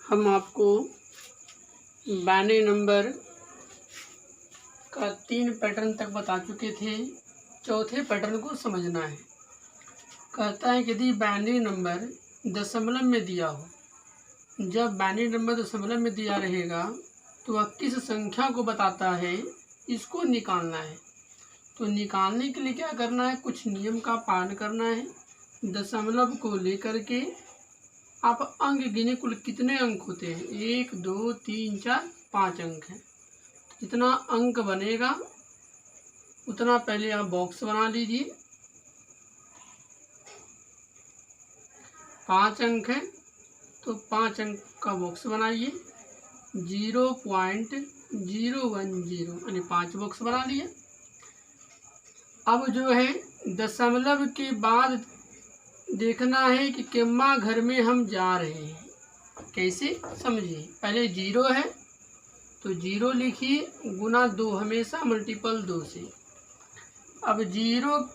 हम आपको binary number का 3 पैटर्न तक बता चुके थे। चौथे पैटर्न को समझना है। कहता है कि यदि बाइनरी नंबर दशमलव में दिया हो, जब बाइनरी नंबर दशमलव में दिया रहेगा तो वह किस संख्या को बताता है, इसको निकालना है। तो निकालने के लिए क्या करना है, कुछ नियम का पालन करना है। दशमलव को लेकर के आप अंक गिने, कुल कितने अंक होते हैं, 1 2 3 4 5 अंक हैं। जितना अंक बनेगा उतना पहले आप बॉक्स बना लीजिए। 5 अंक है तो 5 अंक का बॉक्स बनाइए। 0.010 यानी 5 बॉक्स बना लिए। अब जो है दशमलव के बाद देखना है कि कितना घर में हम जा रहे हैं। कैसे समझिए, पहले 0 है तो 0 लिखिए, गुना 2 हमेशा मल्टीपल 2 से। अब 0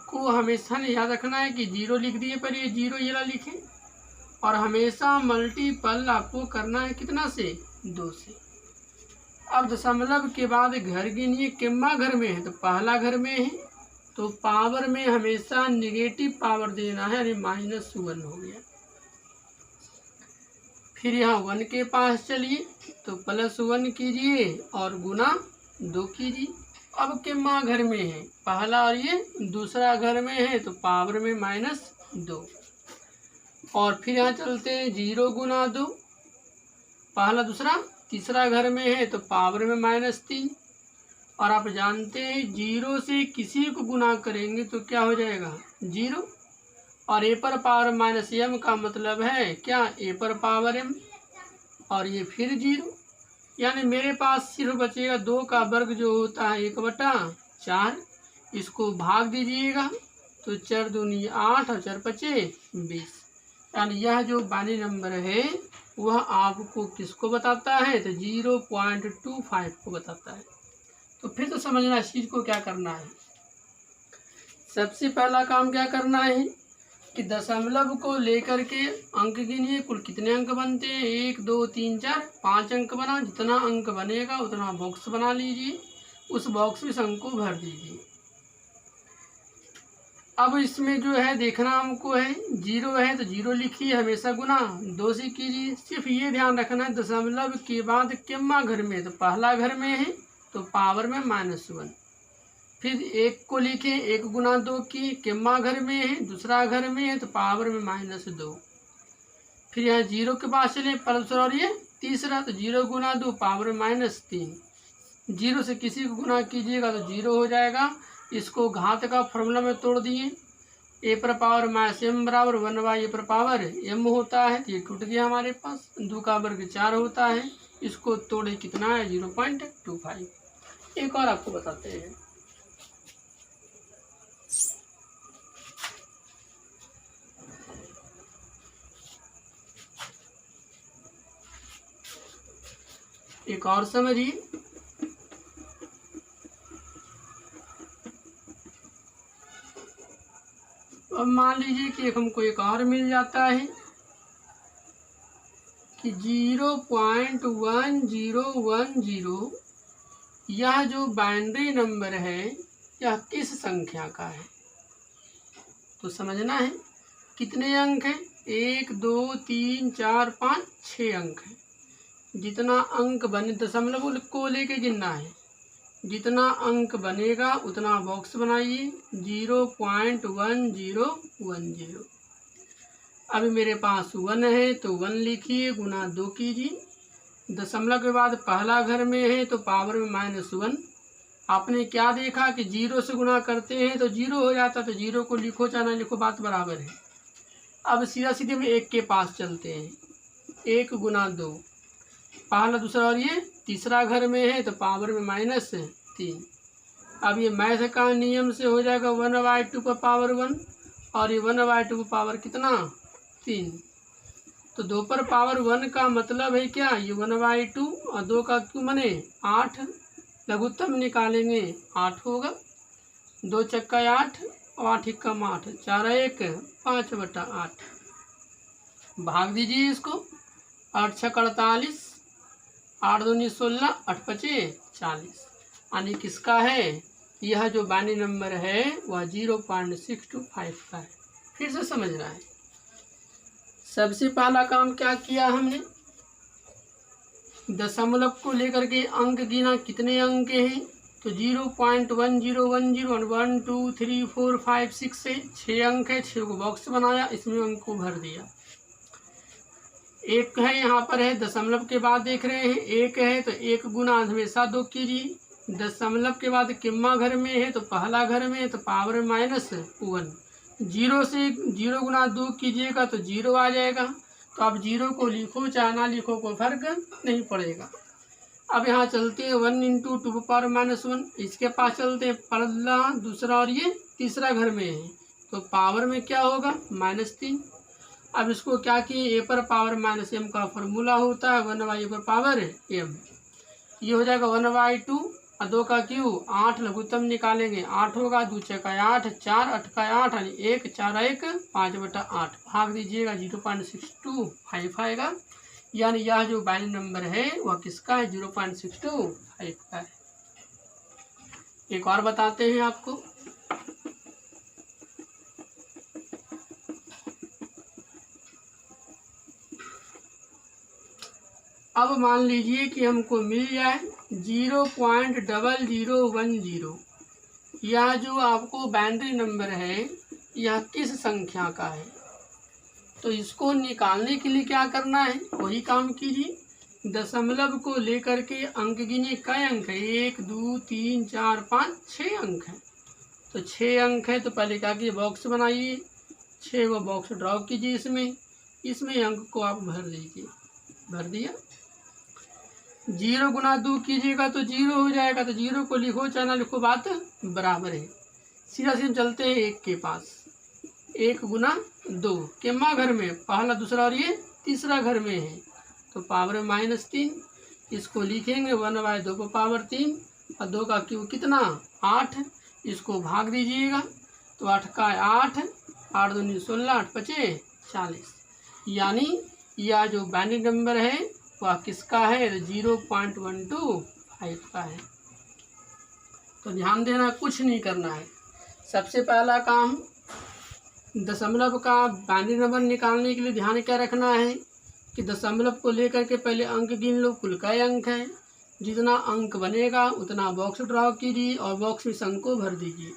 को हमेशा याद रखना है कि 0 लिख दिए, पर ये 0 ये ला लिखें, और हमेशा मल्टीपल आपको करना है कितना से, 2 से। अब दशमलव के बाद घर गिनिए, कितना घर में है, तो पहला घर में है तो पावर में हमेशा नेगेटिव पावर देना है, यानी -1 हो गया। फिर यहाँ 1 के पास चलिए तो +1 कीजिए और गुना 2 कीजिए। अब कितना घर में है, पहला और ये दूसरा घर में है तो पावर में -2। और फिर यहाँ चलते हैं 0 गुना 2, पहला दूसरा तीसरा घर में है तो पावर में -3। और आप जानते हैं 0 से किसी को गुना करेंगे तो क्या हो जाएगा, 0। और a पर पावर -m का मतलब है क्या, a पर पावर m, और ये फिर 0। यानी मेरे पास सिर्फ बचेगा 2 का वर्ग जो होता है 1/4। इसको भाग दीजिएगा तो 4 दूनी 8 और 4 पचे 20। यानी यह जो बाइनरी नंबर है वह आपको किसको बताता है, तो 0.25 को बताता है। तो फिर तो समझना इस चीज़ को क्या करना है। सबसे पहला काम क्या करना है कि दशमलव को लेकर के अंक गिनिए, कुल कितने अंक बनते हैं, 1 2 3 4 5 अंक बना। जितना अंक बनेगा उतना बॉक्स बना लीजिए, उस बॉक्स में इस अंक को भर दीजिए। अब इसमें जो है देखना हमको है 0 है तो 0 लिखिए, हमेशा गुना 2 से कीजिए। सिर्फ ये ध्यान रखना है दशमलव के बाद कितना घर में है, तो पहला घर में है तो पावर में -1। फिर 1 को लिखें, 1 गुना 2 की, कितना घर में है, दूसरा घर में है तो पावर में -2। फिर यहाँ 0 के पास चले, प्लस और ये तीसरा, तो 0 गुना 2 पावर में -3। 0 से किसी को गुना कीजिएगा तो 0 हो जाएगा। इसको घात का फॉर्मूला में तोड़ दिए, a पर पावर -m बराबर 1/a पर पावर m होता है। तो ये टूट गया हमारे पास। 2 का वर्ग 4 होता है, इसको तोड़े कितना है, 0.25। एक और आपको बताते हैं। एक और समझिए, अब मान लीजिए कि हमको एक और मिल जाता है कि 0.1010, यह जो बाइनरी नंबर है यह किस संख्या का है। तो समझना है कितने अंक हैं, 1 2 3 4 5 6 अंक हैं। जितना अंक बने, दशमलव को लेके गिनना है, जितना अंक बनेगा उतना बॉक्स बनाइए। 0.1010। अभी मेरे पास 1 है तो 1 लिखिए, गुना 2 कीजिए। दशमलव के बाद पहला घर में है तो पावर में -1। आपने क्या देखा कि 0 से गुना करते हैं तो 0 हो जाता, तो 0 को लिखो चाहे ना लिखो, बात बराबर है। अब सीधा सीधे हम 1 के पास चलते हैं, 1 गुना 2, पहला दूसरा और ये तीसरा घर में है तो पावर में -3। अब ये मैथ का नियम से हो जाएगा 1/2 पर पावर 1, और ये 1/2 पर पावर कितना, 3। तो 2 पर पावर 1 का मतलब है क्या, ये 1/2 और 2 का क्यों बने 8। लघुत्तम निकालेंगे 8 होगा। 2 चक्का 8 और 8 एकम 8, 4 1 5/8। भाग दीजिए इसको, 8 6 48, 8 2 16, 8 5 40। यानी किसका है, यह जो बाइनरी नंबर है वह 0.625 का है। फिर से समझना है। सबसे पहला काम क्या किया हमने, दशमलव को लेकर के अंक गिना, कितने अंक हैं, तो 0.1010 और 1 2 3 4 5 6 से 6 अंक है, 6 को बॉक्स बनाया, इसमें अंक को भर दिया। एक है यहाँ पर है, दशमलव के बाद देख रहे हैं एक है तो एक गुना हमेशा 2 कीजिए। दशमलव के बाद किम्मा घर में है तो पहला घर में है तो पावर -1। 0 से 0 गुना 2 कीजिएगा तो 0 आ जाएगा। तो आप 0 को लिखो चाहे ना लिखो कोई फर्क नहीं पड़ेगा। अब यहाँ चलते हैं 1 × 2⁻⁻1, इसके पास चलते हैं पहला दूसरा और ये तीसरा घर में है तो पावर में क्या होगा -3। अब इसको क्या किए, a पर पावर -m का फॉर्मूला होता है 1/a पर पावर m। ये हो जाएगा 1/2 और 2 का क्यूब 8, लघुत्तम निकालेंगे 8 होगा, 2 6 8, 4 8 का 8 यानी 1 4 1 5/8 भाग दीजिएगा 0.625 आएगा। यानी यह जो बाइनरी नंबर है वह किसका है, 0.625 का है। एक और बताते हैं आपको, अब मान लीजिए कि हमको मिल जाए 0.0010। यह जो आपको बाइनरी नंबर है यह किस संख्या का है, तो इसको निकालने के लिए क्या करना है, वही काम कीजिए। दशमलव को लेकर के अंक गिनिए, कई अंक है, 1 2 3 4 5 6 अंक है। तो 6 अंक है तो पहले क्या कीजिए, बॉक्स बनाइए, 6 वो बॉक्स ड्रॉ कीजिए, इसमें अंक को आप भर दीजिए। भर दिया। 0 गुना 2 कीजिएगा तो 0 हो जाएगा, तो 0 को लिखो चाहे ना लिखो बात बराबर है। सीधा सीधा चलते हैं 1 के पास, 1 गुना 2 किम्मा घर में, पहला दूसरा और ये तीसरा घर में है तो पावर -3। इसको लिखेंगे 1/2 पर पावर 3 और 2 का क्यूब कितना 8, इसको भाग दीजिएगा तो 8 का 8, 8 2 16, 8 5 40। यानी यह जो बाइनरी नंबर है वह किसका है, 0.125 का है। तो ध्यान देना, कुछ नहीं करना है। सबसे पहला काम दशमलव का बाइनरी नंबर निकालने के लिए ध्यान क्या रखना है कि दशमलव को लेकर के पहले अंक गिन लो, कुल कई अंक है, जितना अंक बनेगा उतना बॉक्स ड्रॉ कीजिए और बॉक्स में अंक को भर दीजिए।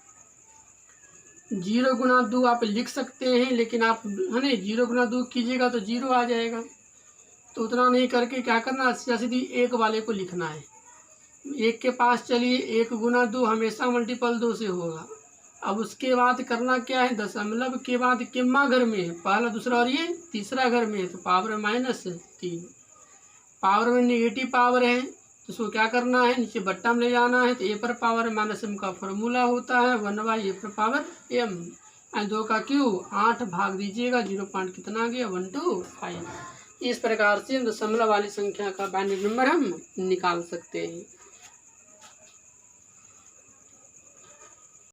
0 गुना 2 आप लिख सकते हैं, लेकिन आप है ना 0 गुना 2 कीजिएगा तो 0 आ जाएगा। तो उतना नहीं करके क्या करना, सीधी 1 वाले को लिखना है। 1 के पास चलिए, 1 गुना 2 हमेशा मल्टीपल 2 से होगा। अब उसके बाद करना क्या है, दशमलव के बाद किम्मा घर में, पहला दूसरा और ये तीसरा घर में तो पावर -3। पावर में नेगेटिव पावर है तो उसको क्या करना है, नीचे बट्टा में ले जाना है। तो a पर पावर -m का फॉर्मूला होता है 1/a पर पावर m। 2 का क्यूब 8 भाग दीजिएगा 0 कितना आ गया 125। इस प्रकार से दशमलव वाली संख्या का बाइनरी नंबर हम निकाल सकते हैं।